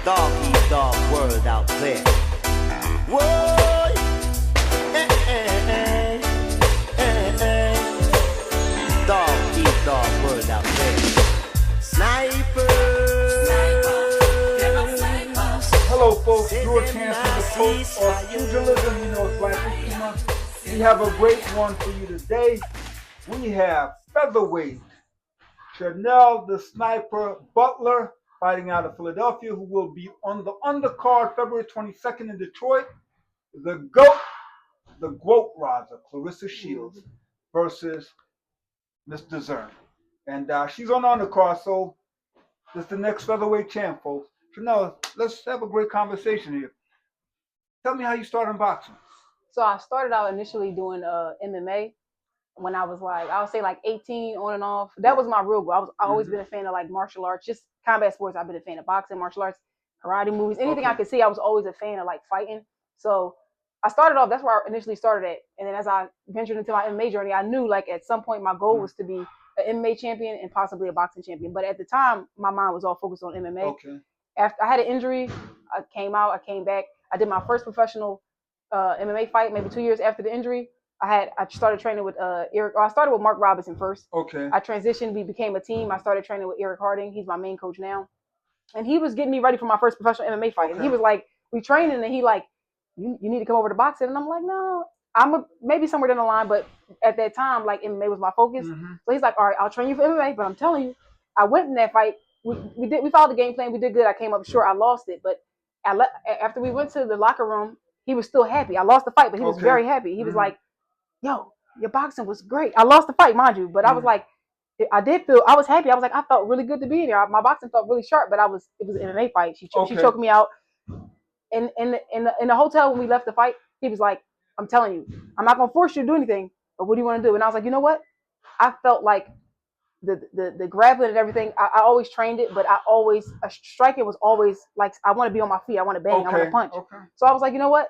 Dog eat dog world out there. Whoa, eh, eh, eh, eh, eh. Dog eat dog world out there. Sniper. Hello, folks. George Hanson, the coach of pugilism. You know, it's Black History Month. We have a great one for you today. We have featherweight Shannel, the sniper Butler, fighting out of Philadelphia, who will be on the undercard February 22nd in Detroit. The GOAT rather, Clarissa Shields versus Mr. Zern. And she's on the undercard, so this is the next featherweight champ, folks. Shannel, let's have a great conversation here. Tell me how you started in boxing. So I started out initially doing MMA when I was like, I would say like 18 on and off. That was my real goal. I always been a fan of like martial arts, just combat sports. I've been a fan of boxing, martial arts, karate movies, anything I could see. I was always a fan of like fighting. So I started off, that's where I initially started at. And then as I ventured into my MMA journey, I knew like at some point my goal was to be an MMA champion and possibly a boxing champion. But at the time, my mind was all focused on MMA. Okay. After I had an injury, I came back. I did my first professional MMA fight maybe 2 years after the injury. I started training with I started with Mark Robinson first. Okay. I transitioned. We became a team. I started training with Eric Harding. He's my main coach now, and he was getting me ready for my first professional MMA fight. And he was like, "We training," and he like, "You need to come over to boxing." And I'm like, "No, maybe somewhere down the line." But at that time, like MMA was my focus. So he's like, "All right, I'll train you for MMA." But I'm telling you, I went in that fight. We followed the game plan. We did good. I came up short. I lost it, but after we went to the locker room, he was still happy. I lost the fight, but he was very happy. He was like, "Yo, your boxing was great." I lost the fight, mind you, but I was like, I was happy. I was like, I felt really good to be in there. My boxing felt really sharp, but it was an MMA fight. She choked me out. In the hotel when we left the fight, he was like, "I'm telling you, I'm not gonna force you to do anything, but what do you want to do?" And I was like, you know what? I felt like the grappling and everything, I always trained it, but striking was always like, I want to be on my feet. I want to bang. I want to punch. So I was like, you know what?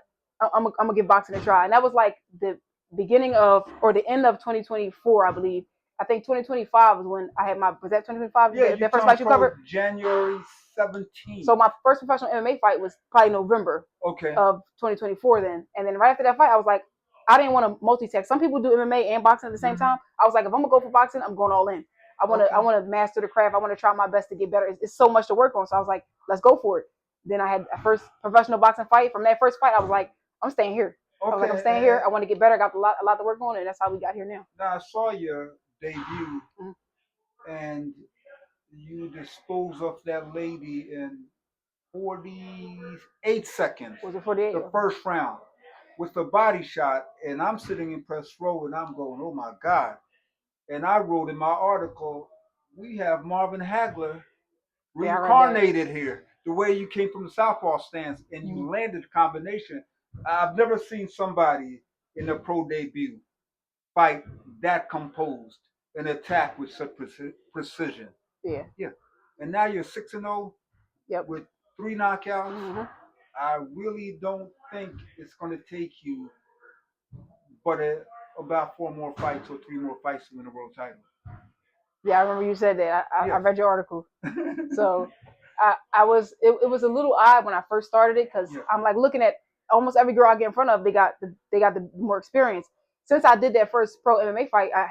I'm gonna give boxing a try. And that was like the beginning of, or the end of 2024, I believe. I think 2025 was when I had was that 2025? Yeah, that first fight you covered? January 17th. So my first professional MMA fight was probably November of 2024 then. And then right after that fight, I was like, I didn't want to multitask. Some people do MMA and boxing at the same time. I was like, if I'm gonna go for boxing, I'm going all in. I want to master the craft. I want to try my best to get better. It's so much to work on. So I was like, let's go for it. Then I had a first professional boxing fight. From that first fight, I was like, I'm staying here. I was like, I'm staying here. I want to get better. I got a lot to work on, and that's how we got here now. Now I saw your debut, and you disposed of that lady in 48 seconds. Was it 48? The first round with the body shot, and I'm sitting in press row, and I'm going, oh my God. And I wrote in my article, we have Marvin Hagler reincarnated here. The way you came from the southpaw stance and you landed the combination. I've never seen somebody in a pro debut fight that composed and attack with such precision. Yeah. And now you're 6-0 with 3 knockouts. I really don't think it's going to take you but about 4 more fights or 3 more fights to win a world title. Yeah, I remember you said that. I read your article. So it was a little odd when I first started it, because I'm like looking at almost every girl I get in front of, they got the more experience. Since I did that first pro MMA fight, I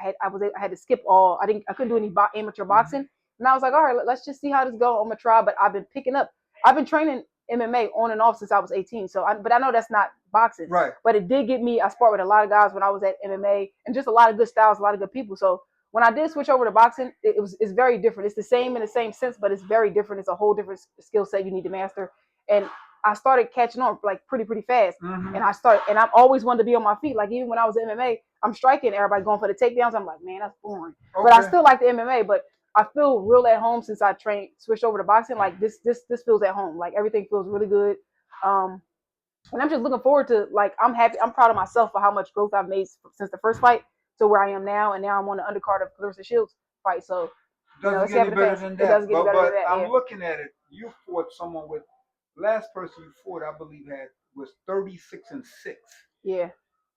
had to skip all. I couldn't do any amateur boxing, and I was like, all right, let's just see how this goes. I'm gonna try, but I've been picking up. I've been training MMA on and off since I was 18. But I know that's not boxing. Right. But it did get me. I sparred with a lot of guys when I was at MMA, and just a lot of good styles, a lot of good people. So when I did switch over to boxing, it's very different. It's the same in the same sense, but it's very different. It's a whole different skill set you need to master. And I started catching on like pretty fast. And I've always wanted to be on my feet. Like even when I was in MMA, I'm striking, everybody going for the takedowns. I'm like, man, that's boring. But I still like the MMA, but I feel real at home since I switched over to boxing. Like this feels at home. Like everything feels really good. And I'm just looking forward to, like, I'm happy. I'm proud of myself for how much growth I've made since the first fight to where I am now. And now I'm on the undercard of Clarissa Shields fight. So doesn't get any better than that. It doesn't get better than that. I'm looking at it. You fought someone with, last person you fought, I believe, was 36-6. Yeah.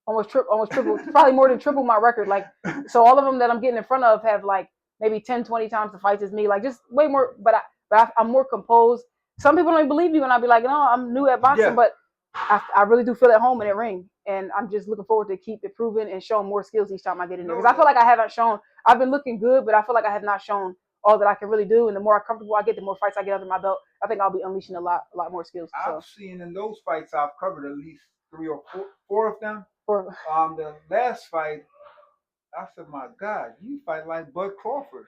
Almost triple, probably more than triple my record. Like, so all of them that I'm getting in front of have like maybe 10, 20 times the fights as me. Like just way more, but I'm more composed. some people don't even believe you, and I'll be like, no, I'm new at boxing, but I really do feel at home in that ring, and I'm just looking forward to keep improving and showing more skills each time I get in there. Because I feel like I haven't shown. I've been looking good, but I feel like I have not shown all that I can really do. And the more comfortable I get, the more fights I get under my belt. I think I'll be unleashing a lot more skills. I've seen in those fights I've covered at least 3 or 4 of them. For the last fight, I said, my God, you fight like Bud Crawford.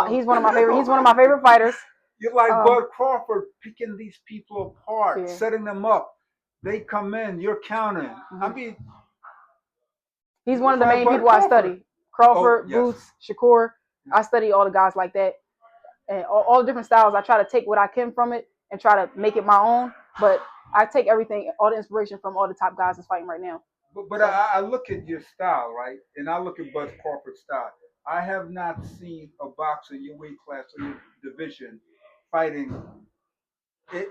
He's one of my favorite. He's one of my favorite fighters. You're like Bud Crawford, picking these people apart, setting them up. They come in, you're countering. I mean, he's one of the main people I study. Crawford, Boots, Shakur. I study all the guys like that, and all the different styles. I try to take what I can from it and try to make it my own. But I take everything, all the inspiration from all the top guys that's fighting right now. But I look at your style, right? And I look at Bud Crawford's style. I have not seen a boxer in your weight class or your division fighting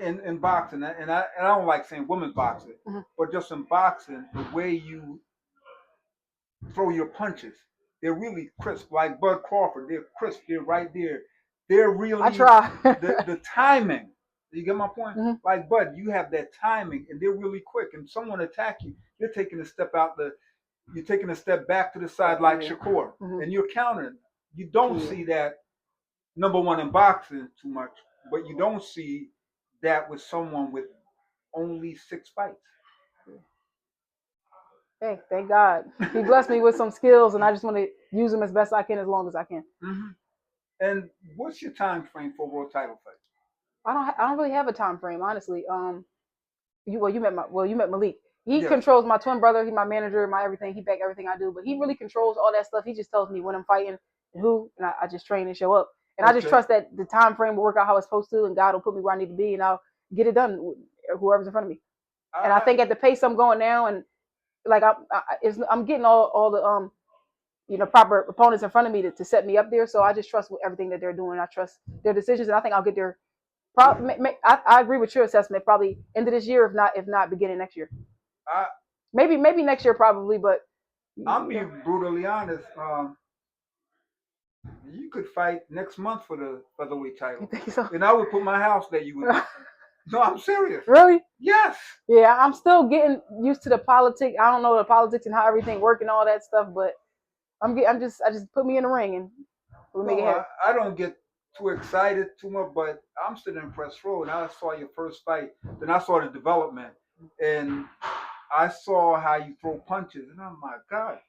in boxing. And I don't like saying women's boxing, but just in boxing, the way you throw your punches, they're really crisp. Like Bud Crawford, they're crisp. They're right there. They're really. I try. the timing. You get my point? Like Bud, you have that timing, and they're really quick. And someone attack you, you're taking a step out you're taking a step back to the side like Shakur, and you're countering. You don't see that number one in boxing too much, but you don't see that with someone with only 6 fights. Hey, thank God. He blessed me with some skills, and I just want to use them as best I can, as long as I can. And what's your time frame for world title fights? I don't really have a time frame, honestly. You met Malik. He controls my twin brother. He's my manager, my everything. He back everything I do, but he really controls all that stuff. He just tells me when I'm fighting and who, and I just train and show up. And I just trust that the time frame will work out how it's supposed to, and God will put me where I need to be, and I'll get it done. Whoever's in front of me. And I think at the pace I'm going now, and like I'm getting all the proper opponents in front of me to set me up there. So I just trust everything that they're doing. I trust their decisions, and I think I'll get there. I agree with your assessment. Probably end of this year, if not beginning next year. Maybe next year, probably. But I'll be brutally honest. You could fight next month for the featherweight title. You think so? And I would put my house that you would. No, I'm serious. Really? Yes. Yeah, I'm still getting used to the politics. I don't know the politics and how everything works and all that stuff, but I just put me in the ring and we'll make it happen. I don't get too excited too much, but I'm still in press row, and I saw your first fight. Then I saw the development, and I saw how you throw punches, and oh my God,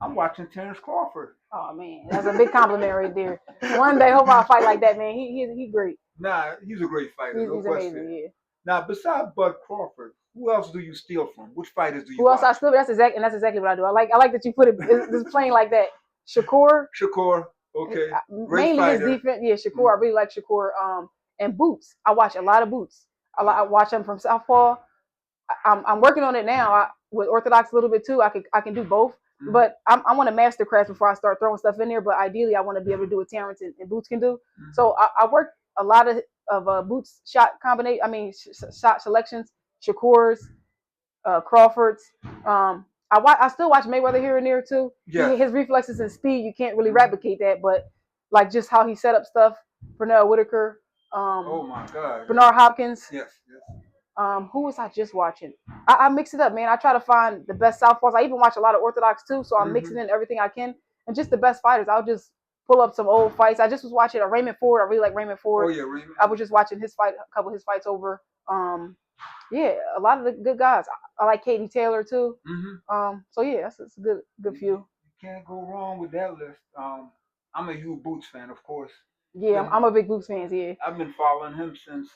I'm watching Terrence Crawford. Oh man, that's a big compliment right there. One day, hope I'll fight like that, man. He's great. Nah, he's a great fighter. He's amazing. Yeah. Now, besides Bud Crawford, who else do you steal from? Which fighters do you? Who else I steal? That's exactly what I do. I like that you put it just plain like that. Shakur. Okay. Mainly fighter. his defense. Yeah, Shakur. I really like Shakur. And Boots. I watch a lot of Boots. I watch him from Southpaw. I'm working on it now. With Orthodox a little bit too. I can do both. But I want to master craft before I start throwing stuff in there. But ideally, I want to be able to do what Terrence and Boots can do. So I work a lot of Boots shot combination. I mean, shot selections. Shakur's, Crawford's. I still watch Mayweather here and there too. Yeah. His reflexes and speed, you can't really replicate that. But like just how he set up stuff. Pernell Whitaker. Oh my God. Bernard Hopkins. Yes. Who was I just watching? I mix it up, man. I try to find the best southpaws. I even watch a lot of Orthodox too, so I'm mixing in everything I can. And just the best fighters. I'll just pull up some old fights. I just was watching a Raymond Ford. I really like Raymond Ford. Oh yeah, Raymond. I was just watching a couple of his fights over. Yeah, a lot of the good guys. I like Katie Taylor too. So yeah, that's a good few. You can't go wrong with that list. I'm a huge Boots fan, of course. Yeah, I'm a big Boots fan. Yeah, I've been following him since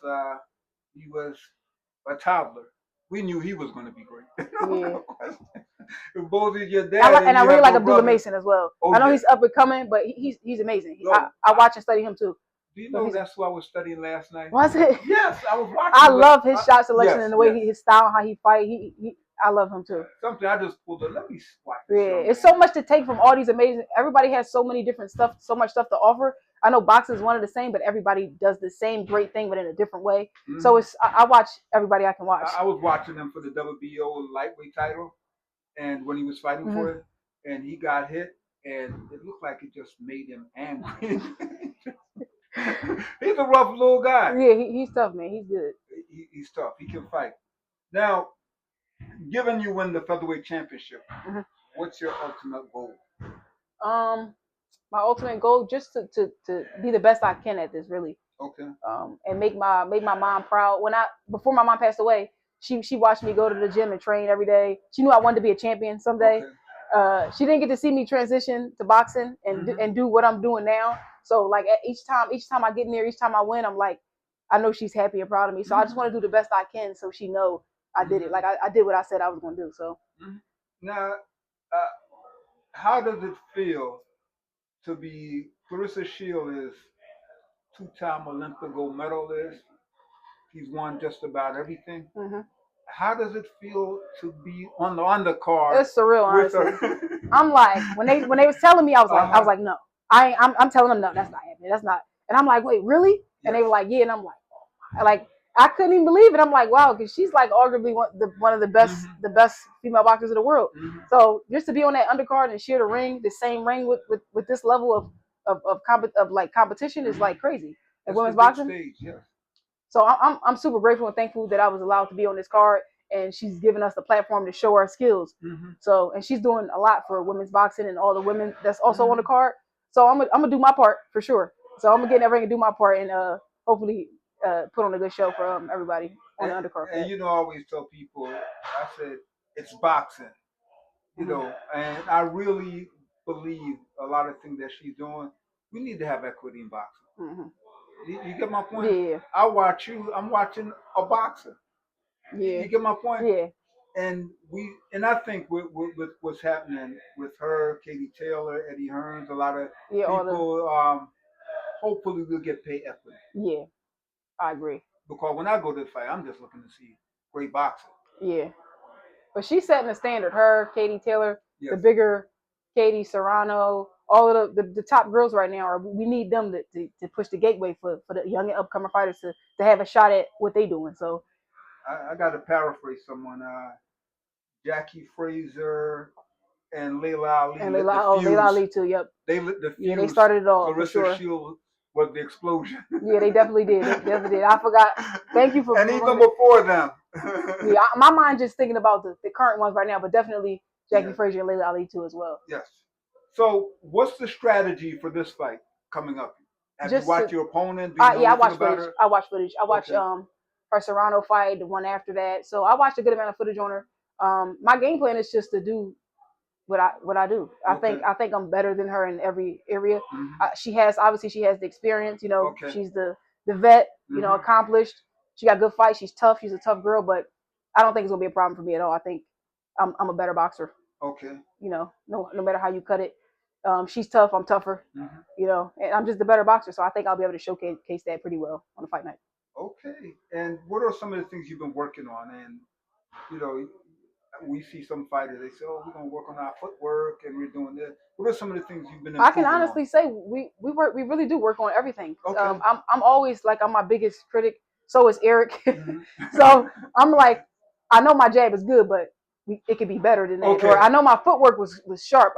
he was a toddler. We knew he was going to be great. Yeah. Both of your dad I really like Abdullah brother. Mason as well. Oh, I know he's up and coming, but he's amazing. I watch and study him too. Do you know that's what I was studying last night? Was it? Yes, I was watching. I love his shot selection and the way his style, how he fight. I love him too. Something I just pulled up. Let me watch. It's so much to take from all these amazing. Everybody has so many different stuff, so much stuff to offer. I know boxing is one of the same, but everybody does the same great thing, but in a different way. So I watch everybody I can watch. I was watching him for the WBO lightweight title, and when he was fighting for it, and he got hit, and it looked like it just made him angry. He's a rough little guy. Yeah, he's tough, man. He's good. He's tough. He can fight. Now, given you win the featherweight championship, what's your ultimate goal? My ultimate goal just to be the best I can at this, really. Okay. And make my mom proud. Before my mom passed away, she watched me go to the gym and train every day. She knew I wanted to be a champion someday. Okay. She didn't get to see me transition to boxing and do what I'm doing now. So like each time I get in there, each time I win, I'm like, I know she's happy and proud of me. So I just want to do the best I can so she know I did it. Like I did what I said I was going to do. So now, how does it feel to be Clarissa Shield is two-time Olympic gold medalist? He's won just about everything. How does it feel to be on the undercard? It's surreal, honestly. I'm like, when they was telling me, I was like, no. I'm telling them, no, that's not happening. That's not. And I'm like, wait, really? Yes. And they were like, yeah. And I'm like, oh. Like I couldn't even believe it. I'm like, wow, because she's like arguably one of the best female boxers in the world. So just to be on that undercard and share the ring, the same ring with this level of competition is like crazy. And women's boxing. Stage, yes. So I'm super grateful and thankful that I was allowed to be on this card, and she's given us the platform to show our skills. So, and she's doing a lot for women's boxing and all the women that's also on the card. So I'm gonna do my part for sure. So I'm gonna get in that ring and do my part, and hopefully put on a good show for everybody on the undercard. And you know, I always tell people, I said it's boxing, you know, and I really believe a lot of things that she's doing. We need to have equity in boxing. You get my point? Yeah. I watch you. I'm watching a boxer. Yeah. You get my point? Yeah. And I think with what's happening with her, Katie Taylor, Eddie Hearns, a lot of people, hopefully we'll get paid equity. Yeah, I agree. Because when I go to the fight, I'm just looking to see great boxing. Yeah. But she's setting the standard. Her, Katie Taylor, the bigger Katie Serrano, all of the top girls right now we need them to push the gateway for the young and upcoming fighters to have a shot at what they doing. So I got to paraphrase someone. Jackie Fraser and Layla Ali. And Layla Ali too. Yep. They lit the fuse. Yeah, they started it all. Clarissa Shield was the explosion. Yeah, they definitely did. I forgot. Thank you for. And even before them. Yeah, my mind just thinking about the current ones right now, but definitely Jackie Fraser and Layla Ali too as well. Yes. So, what's the strategy for this fight coming up? Have you watched your opponent? I watched footage. I watched her Serrano fight, the one after that. So I watched a good amount of footage on her. My game plan is just to do what I do. I think I'm better than her in every area. She has the experience. You know, she's the vet. You know, accomplished. She got good fights. She's tough. She's a tough girl, but I don't think it's gonna be a problem for me at all. I think I'm a better boxer. Okay. You know, no matter how you cut it. She's tough. I'm tougher. You know, and I'm just the better boxer. So I think I'll be able to showcase that pretty well on the fight night. Okay. And what are some of the things you've been working on? And you know, we see some fighters. They say, "Oh, we're gonna work on our footwork, and we're doing this." What are some of the things you've been? I can honestly say we really do work on everything. Okay. I'm always like I'm my biggest critic. So is Eric. So I'm like, I know my jab is good, but it could be better than that. Okay. Or I know my footwork was sharp.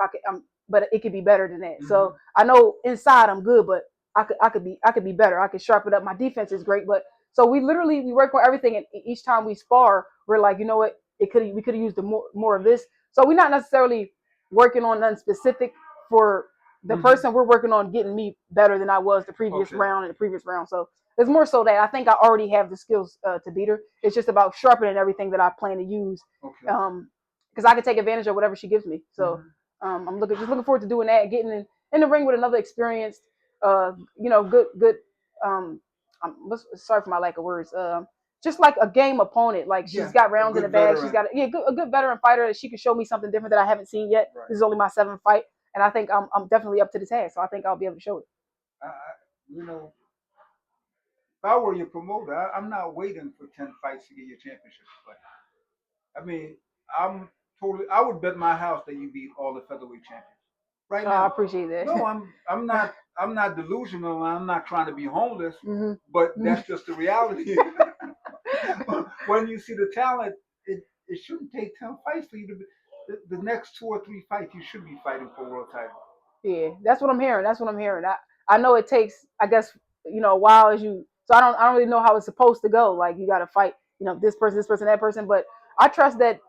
But it could be better than that. So I know inside I'm good, but I could be better. I could sharpen up. My defense is great, but so we work on everything, and each time we spar, we're like, you know what, we could have used more of this. So we're not necessarily working on nothing specific for the person. We're working on getting me better than I was the previous round and the previous round. So it's more so that I think I already have the skills to beat her. It's just about sharpening everything that I plan to use, because I can take advantage of whatever she gives me. So. I'm looking forward to doing that, getting in the ring with another experienced, good. I'm sorry for my lack of words. Just like a game opponent. Like she's got rounds in the bag. She's got a good veteran fighter that she can show me something different that I haven't seen yet. Right. This is only my 7th fight, and I think I'm definitely up to the task. So I think I'll be able to show it. You know, if I were your promoter, I'm not waiting for 10 fights to get your championship fight. I mean, I would bet my house that you beat all the featherweight champions right now. I appreciate that. No, I'm not delusional. I'm not trying to be homeless, but that's just the reality. When you see the talent, it shouldn't take 10 fights for you to be. The next 2 or 3 fights, you should be fighting for world title. Yeah, that's what I'm hearing. I know it takes, I guess, a while as you. So I don't really know how it's supposed to go. Like you got to fight, this person, that person. But I trust that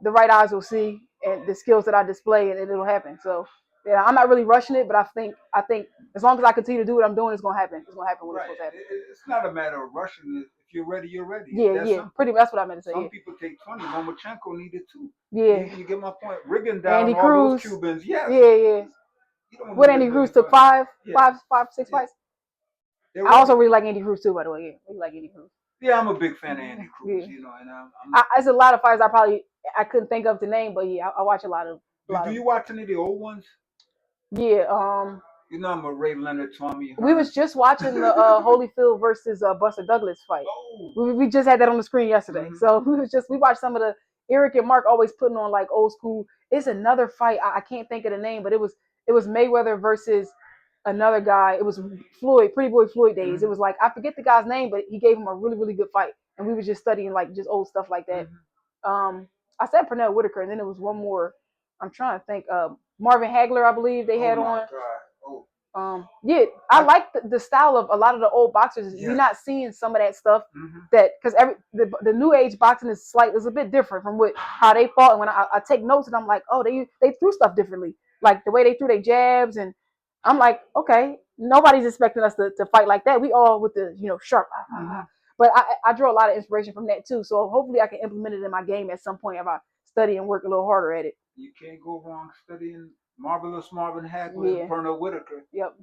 the right eyes will see and the skills that I display, and it'll happen. So yeah, I'm not really rushing it, but I think as long as I continue to do what I'm doing, it's gonna happen. It's gonna happen when it's supposed to happen. It's not a matter of rushing it. If you're ready, you're ready. Yeah. Pretty. That's what I meant to say. Some people take 20. Lomachenko needed 2. Yeah. You get my point. Rigging down Andy all Cruz. Those Cubans. Yes. Yeah. What Andy Cruz took 5, 6 fights. I also really like Andy Cruz too, by the way. Yeah, really like Andy Cruz. Yeah, I'm a big fan of Andy Cruz. Yeah. And there's a lot of fights I couldn't think of to name, but yeah, I watch a lot of. Do you watch any of the old ones? Yeah. I'm a Ray Leonard, Tommy. We was just watching the Holyfield versus Buster Douglas fight. Oh. We just had that on the screen yesterday. Mm-hmm. So we watched some of the Eric and Mark always putting on like old school. It's another fight. I can't think of the name, but it was Mayweather versus another guy. It was Floyd, Pretty Boy Floyd days. Mm-hmm. It was like I forget the guy's name, but he gave him a really, really good fight. And we were just studying like just old stuff like that. Mm-hmm. I said Pernell Whitaker, and then there was one more. I'm trying to think. Marvin Hagler, I believe they had on. God. Yeah, I like the style of a lot of the old boxers. Yes. You're not seeing some of that stuff that because the new age boxing is a bit different from how they fought. And when I take notes and I'm like, oh, they threw stuff differently, like the way they threw their jabs, and I'm like, okay, nobody's expecting us to fight like that. We all with the sharp. But I draw a lot of inspiration from that too. So hopefully I can implement it in my game at some point if I study and work a little harder at it. You can't go wrong studying Marvelous Marvin Hagler and Pernell Whitaker. Yep.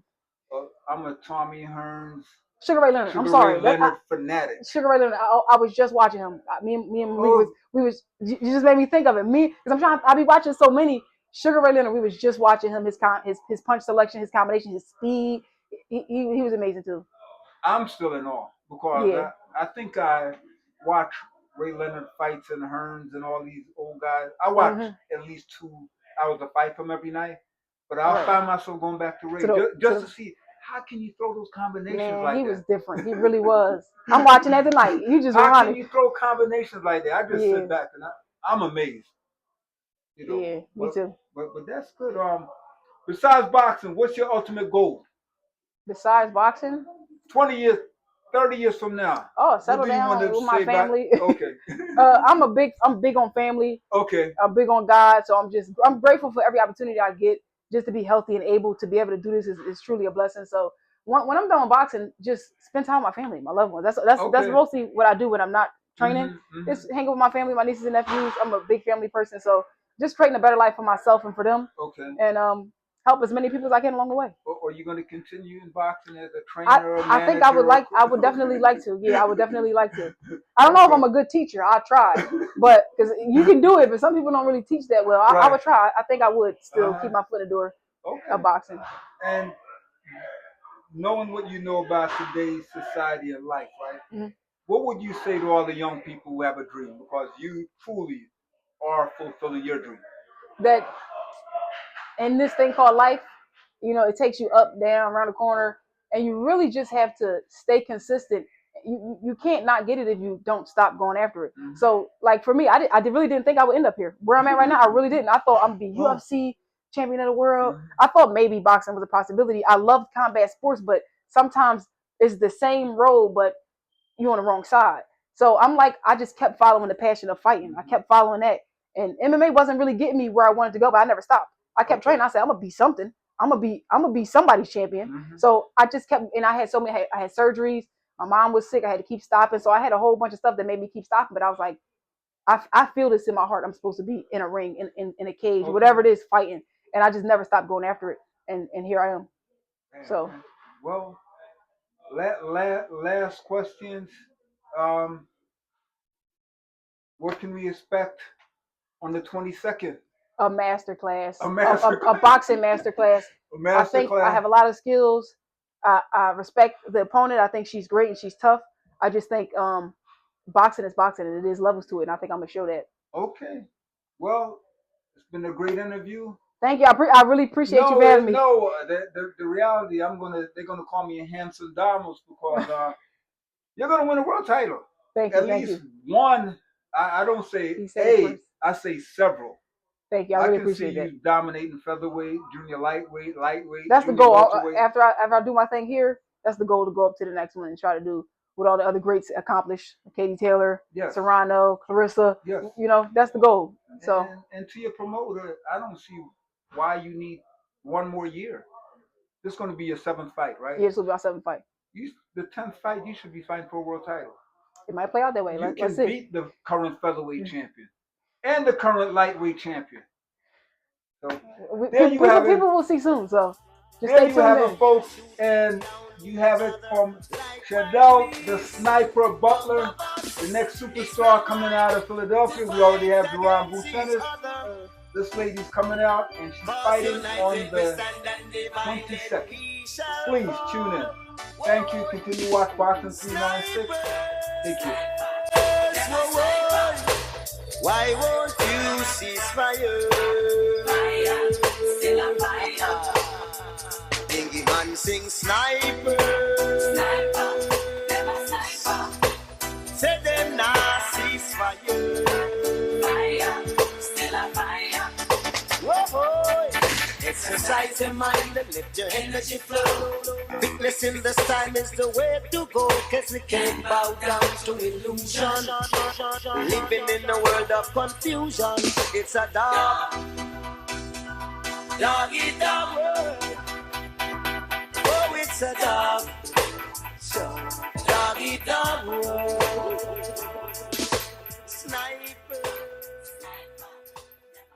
I'm a Tommy Hearns. Sugar Ray Leonard. I'm sorry. Ray Leonard fanatic. Sugar Ray Leonard. I was just watching him. Me and Malik you just made me think of it. Because I be watching so many. Sugar Ray Leonard. We was just watching him. His punch selection, his combination, his speed. He was amazing too. I'm still in awe because I think I watch Ray Leonard fights and Hearns and all these old guys. I watch at least 2 hours of fight from every night. But I'll find myself going back to Ray just to see how can you throw those combinations like that. He was different. He really was. I'm watching that tonight. You just how can you throw combinations like that? I just sit back and I'm amazed. Yeah, me too. But that's good. Besides boxing, what's your ultimate goal? Besides boxing? 20 years, 30 years from now. Oh, settle down with my family. Okay. I'm big on family. Okay. I'm big on God. So I'm grateful for every opportunity I get just to be healthy and able to be able to do this is truly a blessing. So when I'm done boxing, just spend time with my family, my loved ones. That's mostly what I do when I'm not training. Just hang out with my family, my nieces and nephews. I'm a big family person. So just creating a better life for myself and for them. Okay. And help as many people as I can along the way. Are you going to continue in boxing as a trainer or manager? I think I would definitely like to. Yeah, I would definitely like to. I don't know if I'm a good teacher. I'll try. But because you can do it, but some people don't really teach that well. I would try. I think I would still keep my foot in the door of boxing. And knowing what you know about today's society and life, right? Mm-hmm. What would you say to all the young people who have a dream? Because you truly are fulfilling your dream. That in this thing called life, it takes you up, down, around the corner, and you really just have to stay consistent. You can't not get it if you don't stop going after it. Mm-hmm. So, like for me, I really didn't think I would end up here. Where I'm at right now, I really didn't. I thought I'm going to be UFC champion of the world. Mm-hmm. I thought maybe boxing was a possibility. I loved combat sports, but sometimes it's the same road, but you're on the wrong side. So I'm like, I just kept following the passion of fighting. I kept following that. And MMA wasn't really getting me where I wanted to go, but I never stopped. I kept training. I said, I'm gonna be something. I'm gonna be somebody's champion. Mm-hmm. So I just kept, and I had I had surgeries. My mom was sick. I had to keep stopping. So I had a whole bunch of stuff that made me keep stopping. But I was like, I feel this in my heart. I'm supposed to be in a ring, in a cage, whatever it is, fighting. And I just never stopped going after it. And here I am. Man, so. Well, last questions. What can we expect on the 22nd? A masterclass. A boxing masterclass. I think I have a lot of skills. I respect the opponent. I think she's great and she's tough. I just think boxing is boxing and it is levels to it. And I think I'm going to show that. Okay. Well, it's been a great interview. Thank you. I really appreciate you having me. No, the reality, they're gonna call me a handsome Damos because you're gonna win a world title. Thank you. At least one. I don't say a. I say several. Thank you. I really appreciate that. I can see you dominating featherweight, junior lightweight. That's the goal. After I do my thing here, that's the goal, to go up to the next one and try to do what all the other greats accomplished. Katie Taylor, Yes. Serrano, Clarissa. Yes. You know, that's the goal. So and to your promoter, I don't see why you need one more year. This is going to be your 7th fight, right? yeah, this will be our 7th fight. The 10th fight, you should be fighting for a world title. It might play out that way. You Let's can see. beat the current featherweight champion and the current lightweight champion. So People will see soon. So just there stay you tuned have in. it, folks, and you have it from Shannel, the sniper Butler, the next superstar coming out of Philadelphia. We already have Duran Buchanan. This lady's coming out and she's fighting on the 22nd. Please tune in. Thank you. Continue to watch Boxing 396. Thank you. Why won't you cease fire? Fire, still a fire. Dingy man sing sniper. Sniper, never sniper. Say them nah cease fire. Fire, still a fire. Whoa, exercise your mind and let your energy flow. Fitness in this time is the way to go, cause we can't bow down to illusion. Living in a world of confusion. It's a dog eat dog world. Oh, it's a dog